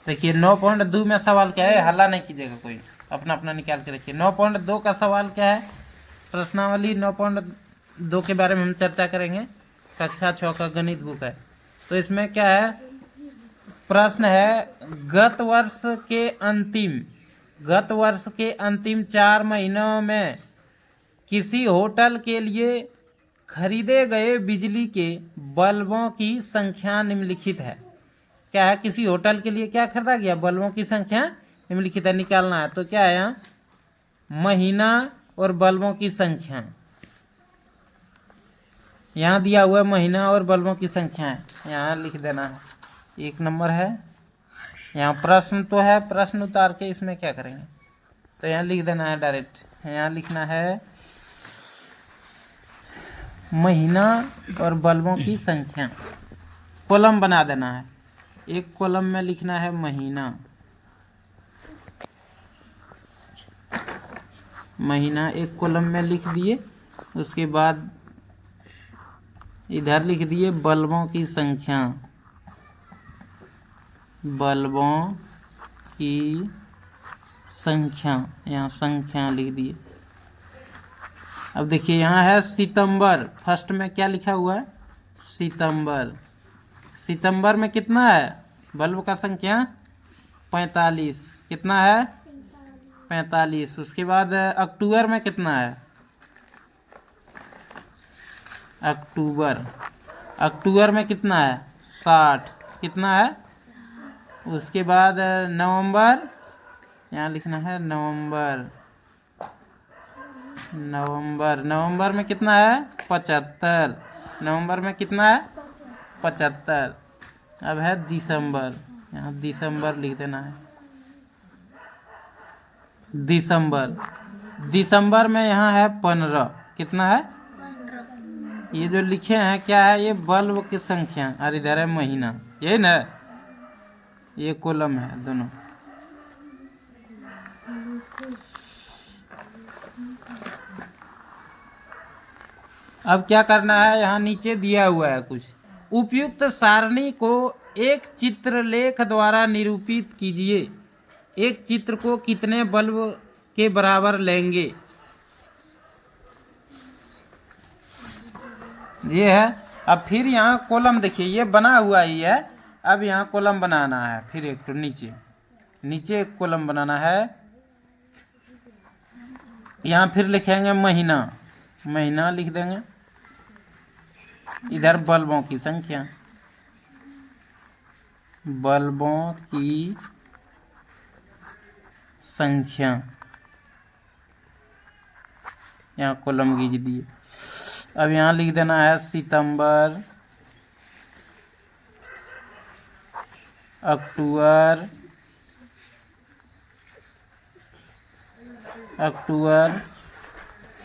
देखिए 9.2 में सवाल क्या है, हल्ला नहीं कीजिएगा कोई, अपना अपना निकाल के रखिए। 9.2 का सवाल क्या है, प्रश्नावली 9.2 के बारे में हम चर्चा करेंगे। कक्षा 6 का गणित बुक है। तो इसमें क्या है, प्रश्न है गत वर्ष के अंतिम 4 महीनों में किसी होटल के लिए खरीदे गए बिजली के बल्बों की संख्या निम्नलिखित है। क्या है, किसी होटल के लिए क्या खरीदा गया, बल्बों की संख्या निम्नलिखित है, निकालना है। तो क्या है यहाँ, महीना और बल्बों की संख्या, यहाँ दिया हुआ है महीना और बल्बों की संख्या है, यहाँ लिख देना है। 1 नंबर है। यहाँ प्रश्न तो है, प्रश्न उतार के इसमें क्या करेंगे, तो यहाँ लिख देना है डायरेक्ट। यहाँ लिखना है महीना और बल्बों की संख्या, कॉलम बना देना है। एक कॉलम में लिखना है महीना, एक कॉलम में लिख दिए। उसके बाद इधर लिख दिए बल्बों की संख्या, यहाँ संख्या लिख दिए। अब देखिए यहाँ है सितंबर, फर्स्ट में क्या लिखा हुआ है, सितंबर में कितना है बल्ब का संख्या, 45। कितना है, 45। उसके बाद अक्टूबर में कितना है, अक्टूबर में कितना है, 60। कितना है, उसके बाद नवंबर, यहाँ लिखना है नवंबर में कितना है, 75। नवंबर में कितना है, 75। अब है दिसंबर, यहाँ दिसंबर लिख देना है। दिसंबर में यहाँ है 15। कितना है, ये जो लिखे हैं क्या है, ये बल्ब की संख्या, और इधर है महीना, यही ना, ये कॉलम है दोनों। अब क्या करना है, यहाँ नीचे दिया हुआ है कुछ, उपयुक्त सारणी को एक चित्रलेख द्वारा निरूपित कीजिए। एक चित्र को कितने बल्ब के बराबर लेंगे, ये है। अब फिर यहाँ कॉलम देखिए, ये बना हुआ ही है। अब यहाँ कॉलम बनाना है, फिर एक तो नीचे एक कॉलम बनाना है। यहाँ फिर लिखेंगे महीना लिख देंगे। इधर बल्बों की संख्या, यहाँ कॉलम खींच दिए। अब यहाँ लिख देना है सितंबर, अक्टूबर,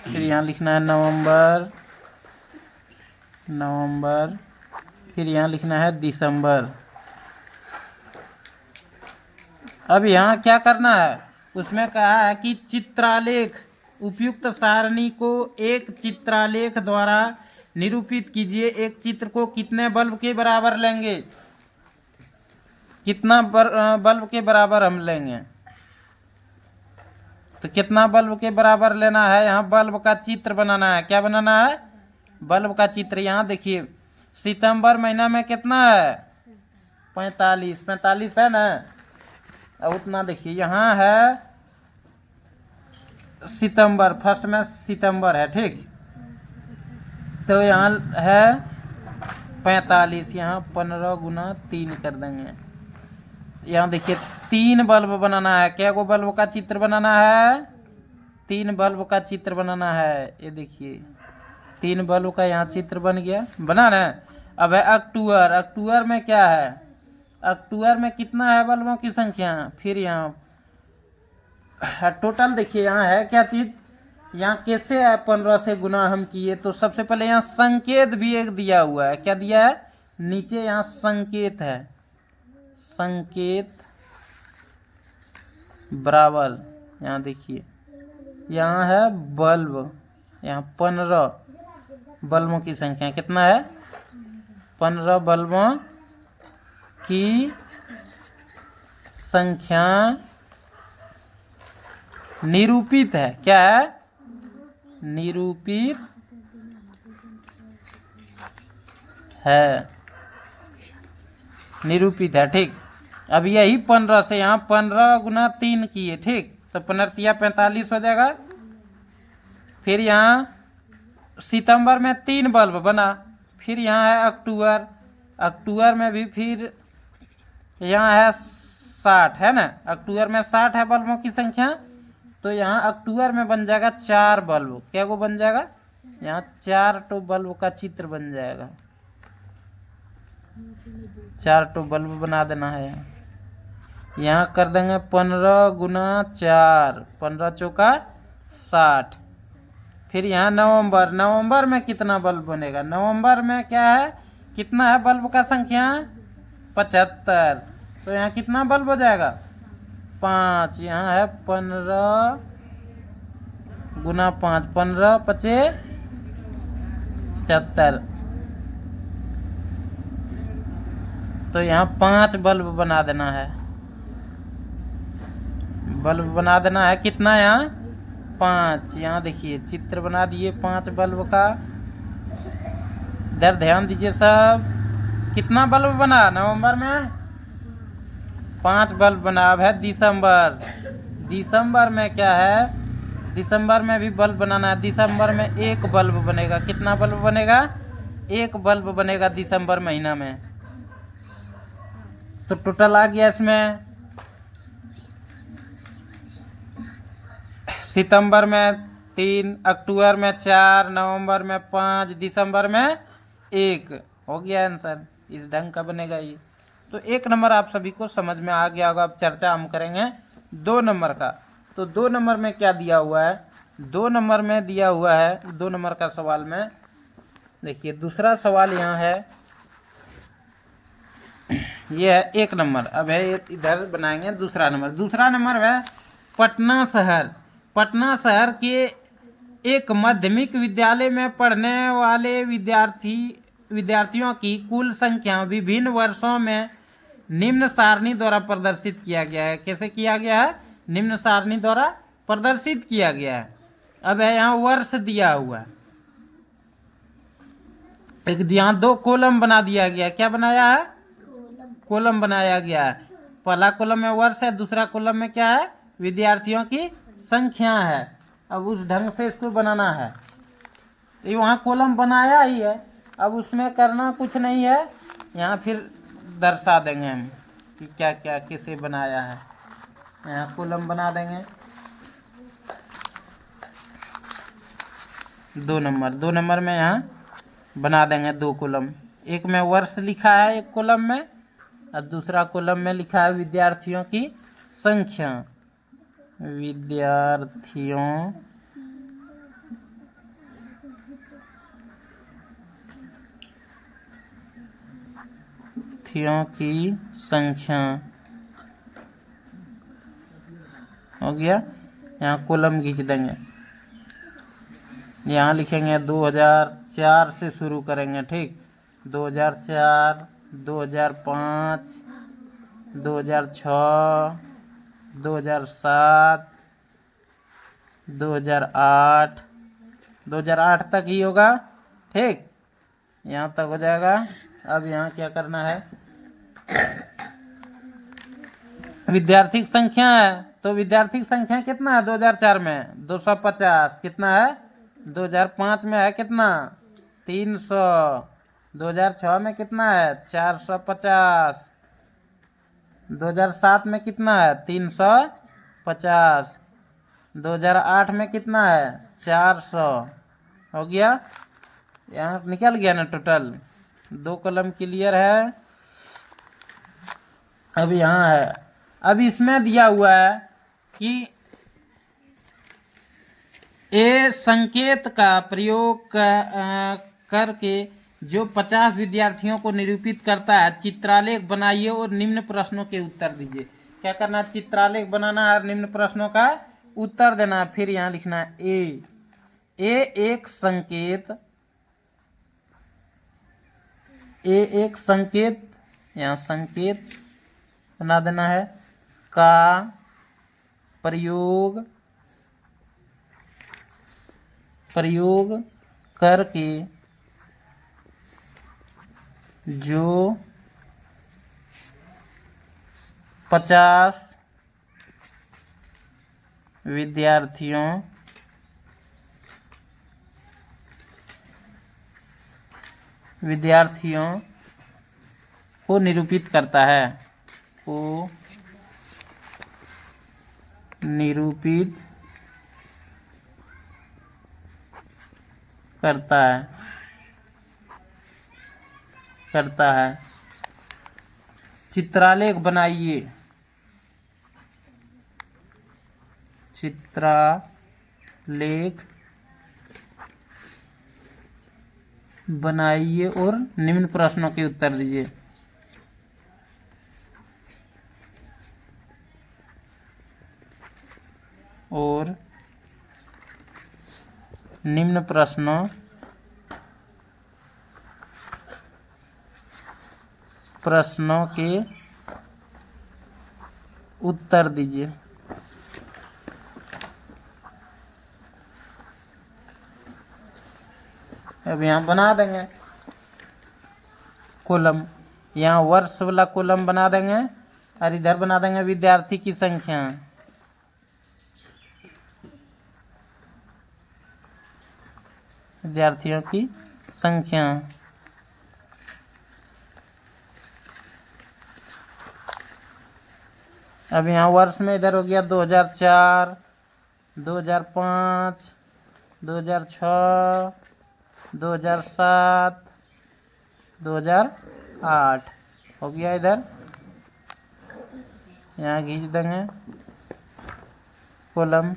फिर यहाँ लिखना है नवंबर, फिर यहाँ लिखना है दिसंबर। अब यहाँ क्या करना है, उसमें कहा है कि चित्रालेख, उपयुक्त सारणी को एक चित्रालेख द्वारा निरूपित कीजिए। एक चित्र को कितने बल्ब के बराबर लेंगे, कितना बल्ब के बराबर हम लेंगे, तो कितना बल्ब के बराबर लेना है, यहाँ बल्ब का चित्र बनाना है। क्या बनाना है, बल्ब का चित्र। यहाँ देखिए सितंबर महीना में कितना है, 45 है ना। अब उतना देखिए, यहाँ है सितंबर, फर्स्ट में सितंबर है, ठीक। तो यहाँ है 45, यहाँ 15 गुना 3 कर देंगे। यहाँ देखिए 3 बल्ब बनाना है। क्या को बल्ब का चित्र बनाना है, 3 बल्ब का चित्र बनाना है। ये देखिए 3 बल्ब का यहाँ चित्र बन गया, बना ना। अब है अक्टूबर में क्या है, अक्टूबर में कितना है बल्बों की संख्या, फिर यहाँ टोटल देखिए यहाँ है क्या चीज, यहाँ कैसे है 15 से गुना हम किए। तो सबसे पहले यहाँ संकेत भी एक दिया हुआ है। क्या दिया है, नीचे यहाँ संकेत है, संकेत बराबर। यहाँ देखिए यहाँ है बल्ब, यहाँ 15 बल्बों की संख्या कितना है, 15 बल्बों की संख्या निरूपित है। क्या है? निरूपित है, निरूपित है। ठीक, अब यही 15 से यहाँ 15 गुना 3 किए। ठीक, तो 15 45 हो जाएगा। फिर यहाँ सितंबर में 3 बल्ब बना। फिर यहाँ है अक्टूबर, अक्टूबर में भी फिर यहाँ है 60 है ना, अक्टूबर में 60 है बल्बों की संख्या। तो यहाँ अक्टूबर में बन जाएगा 4 बल्ब। क्या वो बन जाएगा? यहाँ 4 तो बल्ब का चित्र बन जाएगा। 4 तो बल्ब बना देना है। यहाँ कर देंगे 15 गुना 4, 15 चौका 60। फिर यहाँ नवंबर, नवंबर में कितना बल्ब बनेगा? नवंबर में क्या है, कितना है बल्ब का संख्या? 75। तो यहाँ कितना बल्ब हो जाएगा? 5। यहाँ है 15 गुना 5, 15 पचे 75। तो यहाँ 5 बल्ब बना देना है। बल्ब बना देना है कितना? यहाँ 5। यहाँ देखिए चित्र बना दिए 5 बल्ब का। इधर ध्यान दीजिए सब। कितना बल्ब बना नवंबर में? 5 बल्ब बना। अब है दिसंबर, दिसंबर में क्या है? दिसंबर में भी बल्ब बनाना है। दिसंबर में 1 बल्ब बनेगा। कितना बल्ब बनेगा? 1 बल्ब बनेगा दिसंबर महीना में। तो टोटल आ गया इसमें, सितंबर में 3, अक्टूबर में 4, नवंबर में 5, दिसंबर में 1। हो गया आंसर। इस ढंग का बनेगा ये। तो 1 नंबर आप सभी को समझ में आ गया होगा। अब चर्चा हम करेंगे 2 नंबर का। तो 2 नंबर में क्या दिया हुआ है? 2 नंबर में दिया हुआ है, 2 नंबर का सवाल में देखिए दूसरा सवाल यहाँ है, ये है 1 नंबर। अब है इधर बनाएंगे दूसरा नंबर। दूसरा नंबर है पटना शहर। पटना शहर के एक माध्यमिक विद्यालय में पढ़ने वाले विद्यार्थियों की कुल संख्या विभिन्न वर्षों में निम्न सारणी द्वारा प्रदर्शित किया गया है। कैसे किया गया है? निम्न सारणी द्वारा प्रदर्शित किया गया है। अब है यहाँ वर्ष दिया हुआ है। एक यहाँ 2 कॉलम बना दिया गया। क्या बनाया है? कॉलम बनाया गया है। पहला कॉलम में वर्ष है, दूसरा कॉलम में क्या है? विद्यार्थियों की संख्या है। अब उस ढंग से इसको बनाना है। ये वहाँ कॉलम बनाया ही है, अब उसमें करना कुछ नहीं है। यहाँ फिर दर्शा देंगे हम कि क्या क्या किसे बनाया है। यहाँ कॉलम बना देंगे 2 नंबर। 2 नंबर में यहाँ बना देंगे 2 कॉलम। एक में वर्ष लिखा है एक कॉलम में, और दूसरा कॉलम में लिखा है विद्यार्थियों की संख्या। विद्यार्थियों की संख्या हो गया। यहाँ कॉलम खींच देंगे। यहाँ लिखेंगे 2004 से शुरू करेंगे। ठीक, 2004, 2005, 2006, 2007, 2008, 2008 तक ही होगा। ठीक, यहाँ तक हो जाएगा। अब यहाँ क्या करना है? विद्यार्थी संख्या है, तो विद्यार्थी संख्या कितना है 2004 में? 250। कितना है? 2005 में है कितना? 300। 2006 में कितना है? 450। 2007 में कितना है? 350। 2008 में कितना है? 400। हो गया। यहाँ निकल गया ना टोटल। 2 कॉलम क्लियर है। अब यहाँ है, अब इसमें दिया हुआ है कि ए संकेत का प्रयोग करके जो 50 विद्यार्थियों को निरूपित करता है, चित्रालेख बनाइए और निम्न प्रश्नों के उत्तर दीजिए। क्या करना है? चित्रालेख बनाना है और निम्न प्रश्नों का उत्तर देना है। फिर यहाँ लिखना है ए एक संकेत, यहाँ संकेत बना देना है का प्रयोग करके जो 50 विद्यार्थियों को निरूपित करता है, करता है। चित्रालेख बनाइए और निम्न प्रश्नों के उत्तर दीजिए। और निम्न प्रश्नों के उत्तर दीजिए। अब यहाँ बना देंगे कॉलम, यहाँ वर्ष वाला कॉलम बना देंगे और इधर बना देंगे विद्यार्थी की संख्या। विद्यार्थियों की संख्या। अब यहाँ वर्ष में इधर हो गया 2004, 2005, 2006, 2007, 2008 हो गया। इधर यहाँ खींच देंगे कॉलम।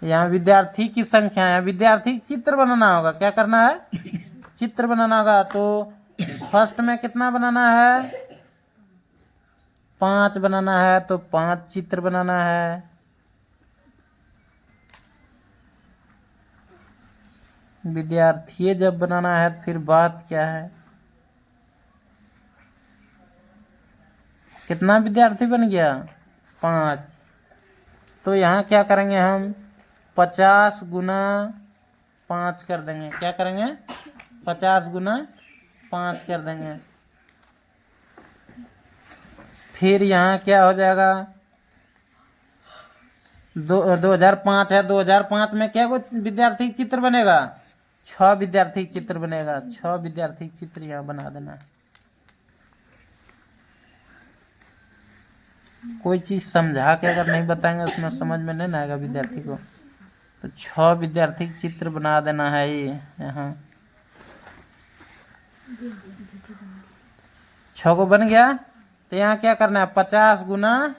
यहाँ विद्यार्थी की संख्या है, विद्यार्थी चित्र बनाना होगा। क्या करना है? चित्र बनाना होगा। तो फर्स्ट में कितना बनाना है? 5 बनाना है, तो 5 चित्र बनाना है। विद्यार्थी जब बनाना है फिर बात क्या है? कितना विद्यार्थी बन गया? 5। तो यहाँ क्या करेंगे हम? 50 गुना 5 कर देंगे। क्या करेंगे? 50 गुना 5 कर देंगे। फिर यहाँ क्या हो जाएगा? 2005 है, 2005 में क्या कुछ विद्यार्थी चित्र बनेगा? 6 विद्यार्थी चित्र बनेगा। 6 विद्यार्थी चित्र यहाँ बना देना है। कोई चीज समझा के अगर नहीं बताएंगे उसमें समझ में नहीं आएगा विद्यार्थी को। तो 6 विद्यार्थी चित्र बना देना है। ये यहाँ 6 को बन गया। तो यहाँ क्या करना है? 50 गुना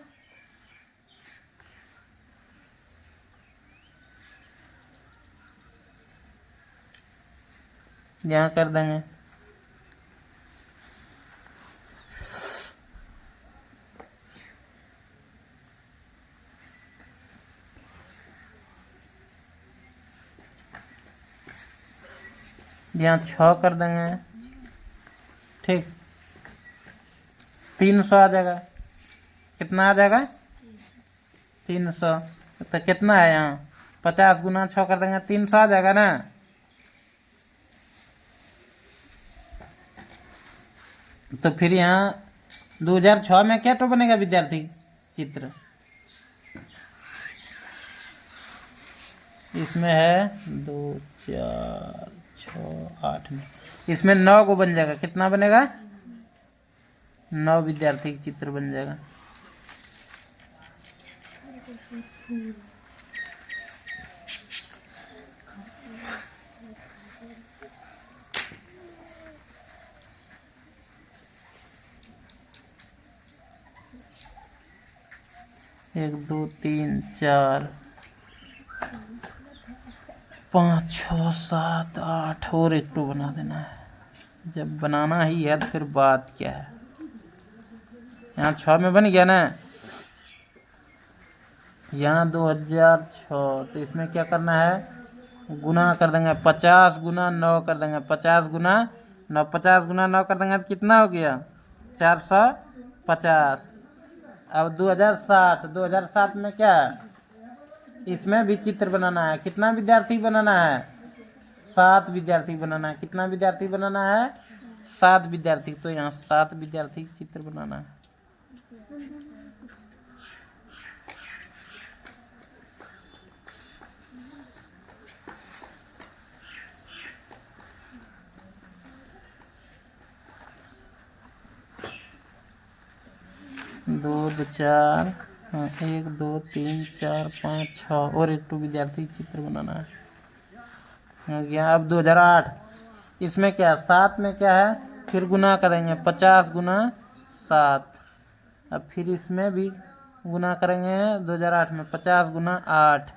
यहाँ कर देंगे। यहाँ 6 कर देंगे। ठीक, 300 आ जाएगा। कितना आ जाएगा? 300। तो कितना है यहाँ? 50 गुना 6 कर देंगे, 300 आ जाएगा ना। तो फिर यहाँ 2006 में क्या तो बनेगा विद्यार्थी चित्र? इसमें है 2, 4, 6, 8 में, इसमें 9 को बन जाएगा। कितना बनेगा? 9 विद्यार्थी चित्र बन जाएगा। एक, 2, 3, 4, 5, 6, 7, 8 और एक तो बना देना है। जब बनाना ही है तो फिर बात क्या है? यहाँ 6 में बन गया ना। यहाँ 2006, तो इसमें क्या करना है? गुना कर देंगे। 50 गुना 9 कर देंगे। 50 गुना 9, 50 गुना 9 कर देंगे तो कितना हो गया? 450। अब 2007, 2007 में क्या है, इसमें भी चित्र बनाना है। कितना विद्यार्थी बनाना है? 7 विद्यार्थी बनाना है। कितना विद्यार्थी बनाना है? 7 विद्यार्थी। तो यहाँ 7 विद्यार्थी चित्र बनाना है। दो 4, 1 2 3 4 5 6 और एक विद्यार्थी चित्र बनाना है। हो गया। अब 2008, इसमें क्या है? 7 में क्या है? फिर गुना करेंगे, 50 गुना 7। अब फिर इसमें भी गुना करेंगे 2008 में, 50 गुना 8।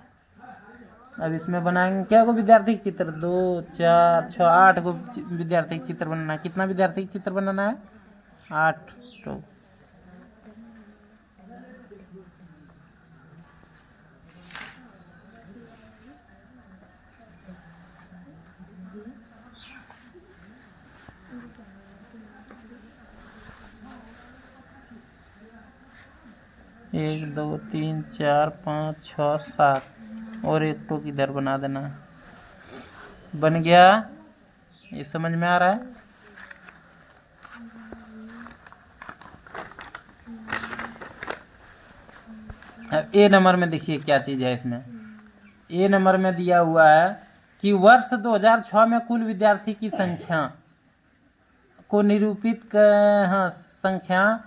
अब इसमें बनाएंगे क्या को विद्यार्थी चित्र? 2 4 6 8 को विद्यार्थी चित्र बनाना है। कितना विद्यार्थी चित्र बनाना है? 8 तो। एक 2 3 4 5 6 7 और एक टोक इधर बना देना। बन गया। ये समझ में आ रहा है? अब ए नंबर में देखिए क्या चीज है इसमें। ए नंबर में दिया हुआ है कि वर्ष 2006 में कुल विद्यार्थी की संख्या को निरूपित हाँ, संख्या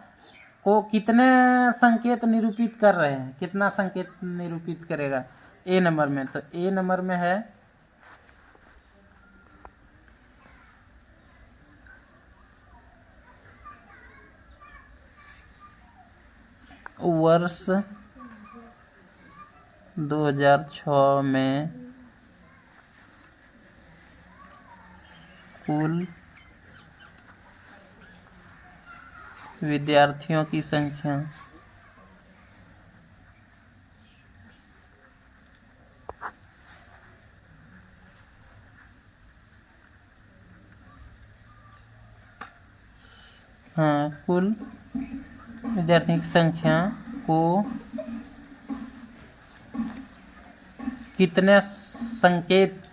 को कितने संकेत निरूपित कर रहे हैं? कितना संकेत निरूपित करेगा ए नंबर में? तो ए नंबर में है वर्ष 2006 में कुल विद्यार्थियों की संख्या कुल विद्यार्थियों की संख्या को कितने संकेत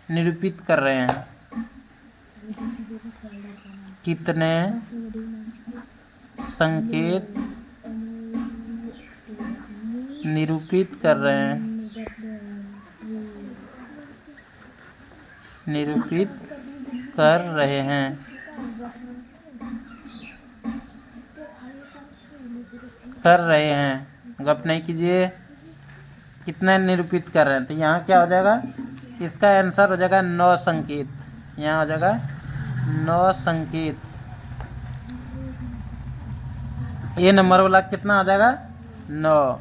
निरूपित कर रहे हैं? कितने संकेत निरूपित कर रहे हैं? निरूपित कर रहे हैं। कर रहे हैं, गप नहीं कीजिए। कितने निरूपित कर रहे हैं? तो यहाँ क्या हो जाएगा? इसका आंसर हो जाएगा 9 संकेत। यहाँ हो जाएगा 9 संकेत। ये नंबर वाला कितना हो जाएगा? 9।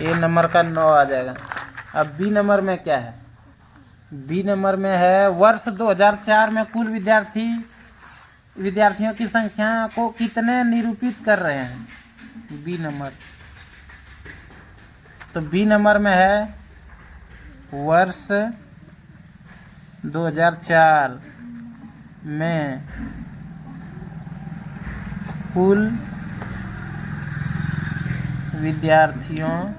ए नंबर का 9 आ जाएगा। अब बी नंबर में क्या है? बी नंबर में है वर्ष 2004 में कुल विद्यार्थियों की संख्या को कितने निरूपित कर रहे हैं? B number. तो बी नंबर में है वर्ष 2004 में कुल विद्यार्थियों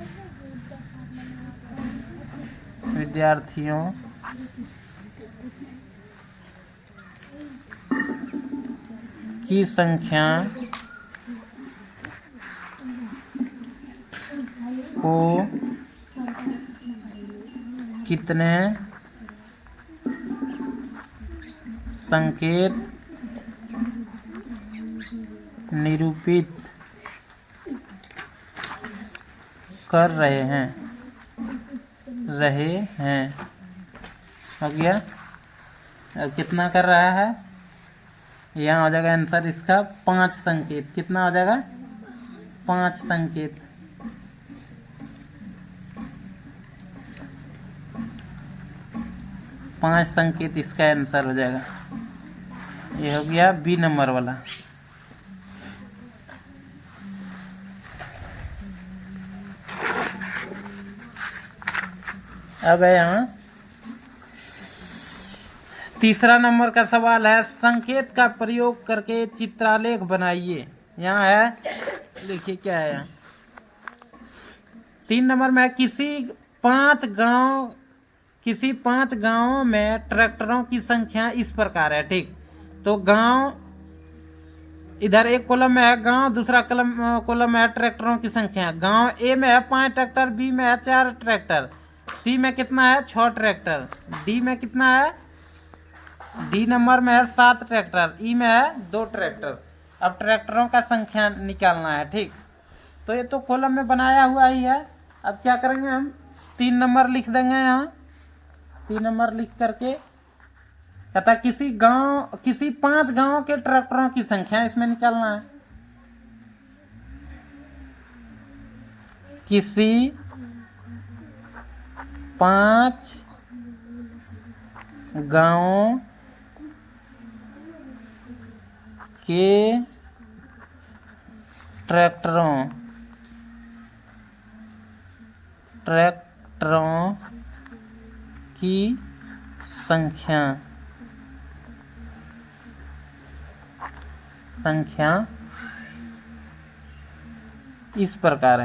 की संख्या को कितने संकेत निरूपित कर रहे हैं? हो गया। अब कितना कर रहा है? यहाँ हो जाएगा आंसर इसका 5 संकेत। कितना हो जाएगा? 5 संकेत। पांच संकेत इसका आंसर हो जाएगा। ये हो गया बी नंबर वाला। अब है यहाँ तीसरा नंबर का सवाल है, संकेत का प्रयोग करके चित्रालेख बनाइए। यहाँ है, देखिए क्या है यहाँ। 3 नंबर में किसी 5 गांवों में ट्रैक्टरों की संख्या इस प्रकार है। ठीक, तो गांव, इधर एक कॉलम में है गांव, दूसरा कॉलम में है ट्रैक्टरों की संख्या। गांव ए में है 5 ट्रैक्टर, बी में है 4 ट्रैक्टर, सी में कितना है 6 ट्रैक्टर, डी में कितना है, डी नंबर में है 7 ट्रैक्टर, ई में है 2 ट्रैक्टर। अब ट्रैक्टरों का संख्या निकालना है। ठीक, तो ये तो कॉलम में बनाया हुआ ही है। अब क्या करेंगे हम, 3 नंबर लिख देंगे यहाँ। 3 नंबर लिख करके कहता किसी 5 गांव के ट्रैक्टरों की संख्या इसमें निकालना है। किसी 5 गांवों के ट्रैक्टरों की संख्या इस प्रकार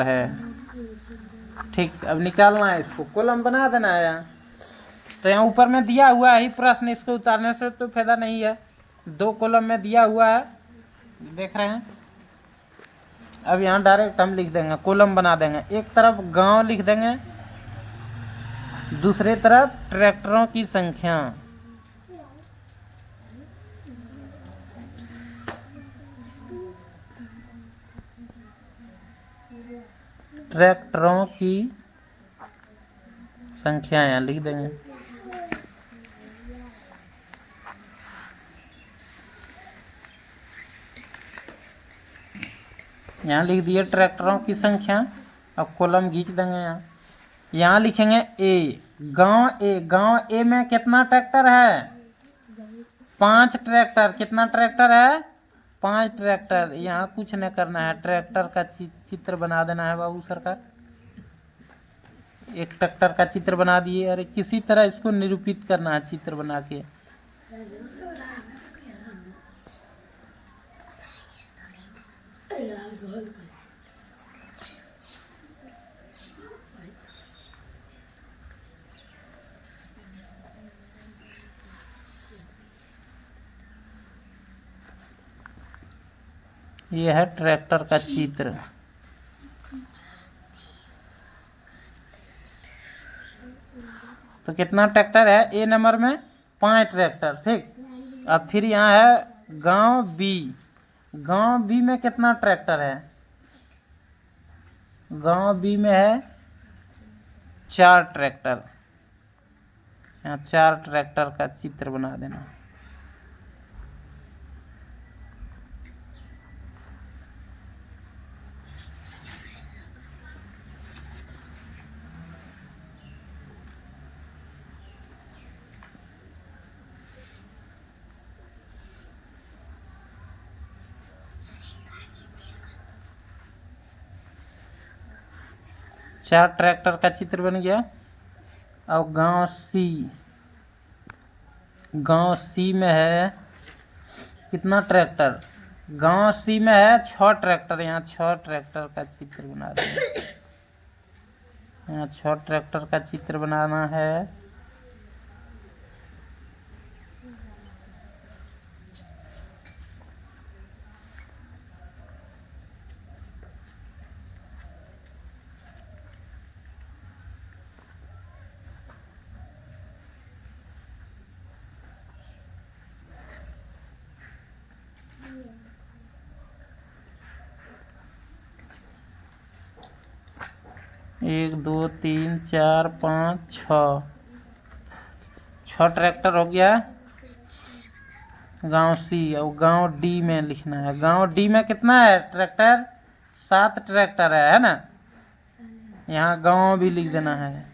है। ठीक, अब निकालना है इसको, कॉलम बना देना है यहाँ। तो यहाँ ऊपर में दिया हुआ है ही प्रश्न, इसको उतारने से तो फायदा नहीं है। 2 कॉलम में दिया हुआ है, देख रहे हैं। अब यहाँ डायरेक्ट हम लिख देंगे, कॉलम बना देंगे। एक तरफ गांव लिख देंगे, दूसरे तरफ ट्रैक्टरों की संख्या। ट्रैक्टरों की संख्या यहाँ लिख देंगे। यहाँ लिख दिए ट्रैक्टरों की संख्या। अब कॉलम खींच देंगे यहाँ लिखेंगे ए, गांव ए में कितना ट्रैक्टर है, 5 ट्रैक्टर। कितना ट्रैक्टर है, 5 ट्रैक्टर। यहाँ कुछ नहीं करना है, ट्रैक्टर का चित्र बना देना है बाबू सरकार। एक ट्रैक्टर का चित्र बना दिए। अरे किसी तरह इसको निरूपित करना है चित्र बना के। ये है ट्रैक्टर का चित्र। तो कितना ट्रैक्टर है, ए नंबर में 5 ट्रैक्टर। ठीक, अब फिर यहाँ है गांव बी में कितना ट्रैक्टर है, गांव बी में है 4 ट्रैक्टर। यहाँ 4 ट्रैक्टर का चित्र बना देना। चार ट्रैक्टर का चित्र बन गया। अब गांव सी में है कितना ट्रैक्टर, गांव सी में है 6 ट्रैक्टर। यहाँ 6 ट्रैक्टर का चित्र बना दें। यहाँ 6 ट्रैक्टर का चित्र बनाना है। एक, दो, 3, 4, 5, 6 ट्रैक्टर हो गया गांव सी। और गांव डी में लिखना है। गांव डी में कितना है ट्रैक्टर, 7 ट्रैक्टर है ना। यहाँ गांव भी लिख देना है।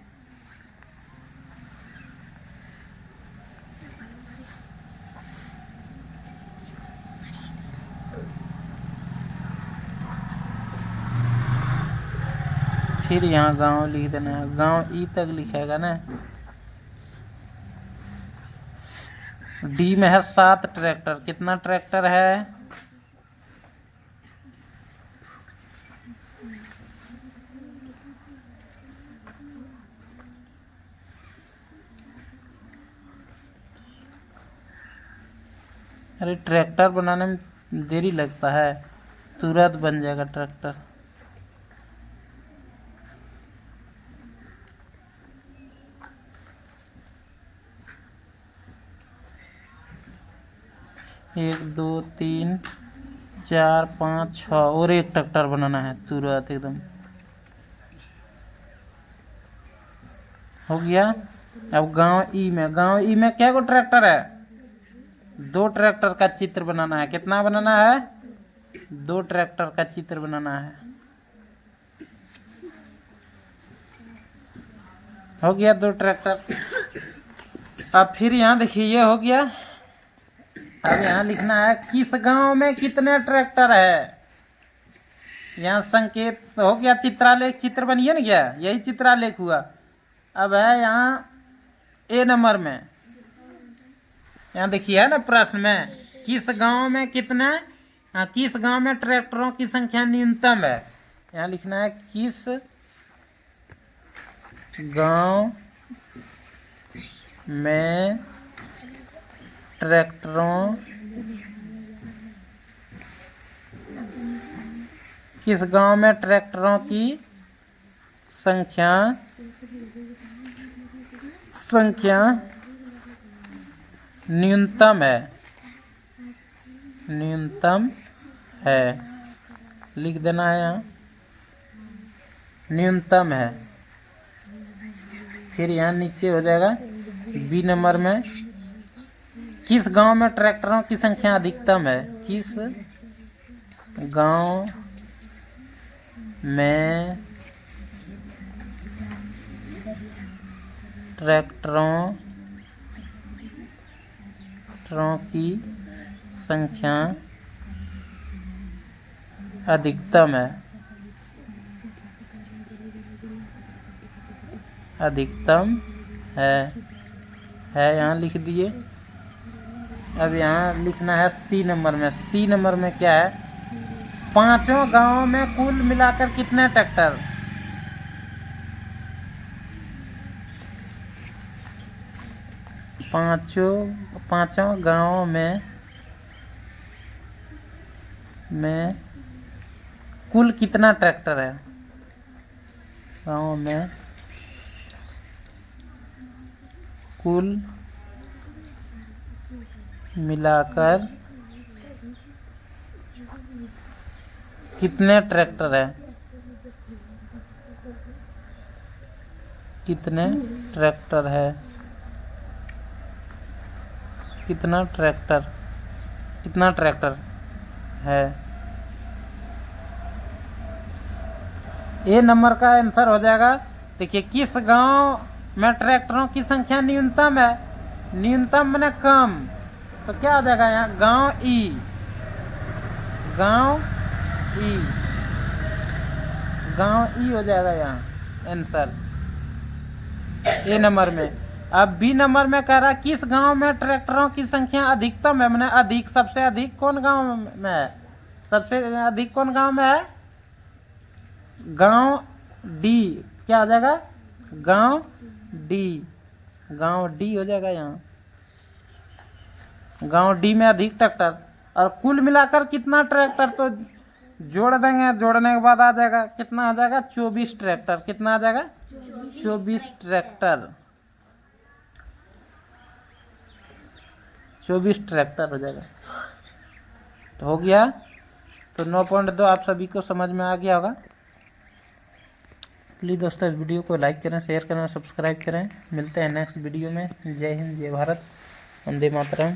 फिर यहाँ गांव लिख देना है, गांव ई तक लिखेगा ना। डी में है 7 ट्रैक्टर। कितना ट्रैक्टर है? अरे ट्रैक्टर बनाने में देरी लगता है, तुरंत बन जाएगा ट्रैक्टर। एक, दो, 3, 4, 5, 6 और एक ट्रैक्टर बनाना है तुरंत एकदम। हो गया। अब गांव ई में क्या को ट्रैक्टर है? 2 ट्रैक्टर का चित्र बनाना है। कितना बनाना है? 2 ट्रैक्टर का चित्र बनाना है। हो गया 2 ट्रैक्टर। अब फिर यहाँ देखिए ये हो गया। अब यहाँ लिखना है किस गांव में कितने ट्रैक्टर है। यहाँ संकेत हो गया, चित्रालेख, चित्र बनिए ना क्या, यही चित्रालेख हुआ। अब है यहाँ ए नंबर में, यहाँ देखिए है ना प्रश्न में, किस गांव में कितने, किस गांव में ट्रैक्टरों की संख्या न्यूनतम है। यहाँ लिखना है किस गांव में ट्रैक्टरों की संख्या न्यूनतम है। लिख देना है यहाँ न्यूनतम है। फिर यहाँ नीचे हो जाएगा बी नंबर में, किस गांव में ट्रैक्टरों की संख्या अधिकतम है। किस गांव में ट्रैक्टरों की संख्या अधिकतम है यहाँ लिख दिए। अब यहाँ लिखना है सी नंबर में। सी नंबर में क्या है? 5 गांवों में कुल मिलाकर कितने ट्रैक्टर। पांचों गांवों में कुल कितना ट्रैक्टर है। गांव में कुल मिलाकर कितने ट्रैक्टर है। कितना ट्रैक्टर है। ए नंबर का आंसर हो जाएगा। देखिए किस गांव में ट्रैक्टरों की संख्या न्यूनतम है। न्यूनतम माने कम, तो क्या हो जाएगा यहाँ गांव ई हो जाएगा यहाँ आंसर ए नंबर में। अब बी नंबर में कह रहा है किस गांव में ट्रैक्टरों की संख्या अधिकतम है, माने अधिक, सबसे अधिक कौन गांव में है। सबसे अधिक कौन गांव में है? गांव डी। क्या हो जाएगा? गांव डी हो जाएगा यहाँ। गांव डी में अधिक ट्रैक्टर। और कुल मिलाकर कितना ट्रैक्टर, तो जोड़ देंगे, जोड़ने के बाद आ जाएगा कितना आ जाएगा? 24 ट्रैक्टर। कितना आ जाएगा? 24 ट्रैक्टर। 24 ट्रैक्टर हो जाएगा। तो हो गया। तो 9.2 आप सभी को समझ में आ गया होगा। प्लीज़ दोस्तों इस वीडियो को लाइक करें, शेयर करें और सब्सक्राइब करें। मिलते हैं नेक्स्ट वीडियो में। जय हिंद, जय भारत, वंदे मातरम।